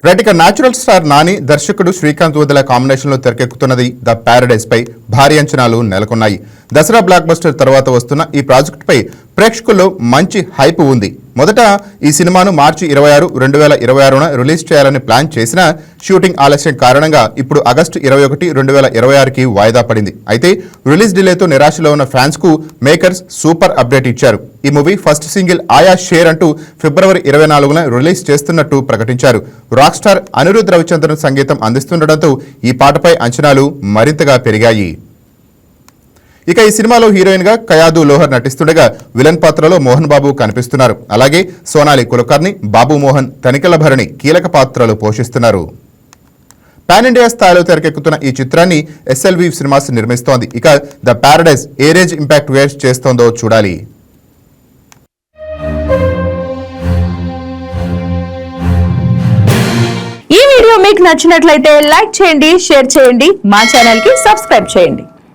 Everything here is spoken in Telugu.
రైట్, ఇక న్యాచురల్ స్టార్ నాని దర్శకుడు శ్రీకాంత్ వదల కాంబినేషన్లో తెరకెక్కుతున్నది ద ప్యారడైజ్ పై భారీ అంచనాలు నెలకొన్నాయి. దసరా బ్లాక్ బస్టర్ తర్వాత వస్తున్న ఈ ప్రాజెక్టుపై ప్రేక్షకుల్లో మంచి హైప్ ఉంది. మొదట ఈ సినిమాను మార్చి 26, 2026న రిలీజ్ చేయాలని ప్లాన్ చేసినా షూటింగ్ ఆలస్యం కారణంగా ఇప్పుడు ఆగస్టు 21, 2026కి వాయిదా పడింది. అయితే రిలీజ్ డిలేతో నిరాశలో ఉన్న ఫ్యాన్స్ కు మేకర్స్ సూపర్ అప్డేట్ ఇచ్చారు. ఈ మూవీ ఫస్ట్ సింగిల్ ఆయా షేర్ అంటూ ఫిబ్రవరి 24న రిలీజ్ చేస్తున్నట్టు ప్రకటించారు. రాక్ స్టార్ అనిరుద్ రవిచంద్రన్ సంగీతం అందిస్తుండటంతో ఈ పాటపై అంచనాలు మరింతగా పెరిగాయి. ఇక ఈ సినిమాలో హీరోయిన్ గా కయాదు లోహర్ నటిస్తుండగా విలన్ పాత్రలో మోహన్ బాబు కనిపిస్తున్నారు. అలాగే సోనాలి కులకర్ణి, బాబు మోహన్, తనికెళ్ల భరణి కీలక పాత్రలు పోషిస్తున్నారు. పాన్ ఇండియా స్థాయిలో తెరకెక్కుతున్న ఈ చిత్రాన్ని SLV సినిమాస్ నిర్మిస్తోంది. ఇక ద ప్యారడైజ్ ఏ రేంజ్ ఇంపాక్ట్ వేస్ట్ చేస్తోందో చూడాలి. ఈ వీడియో మీకు నచ్చినట్లయితే లైక్ చేయండి, షేర్ చేయండి, మా ఛానల్ కి సబ్స్క్రైబ్ చేయండి.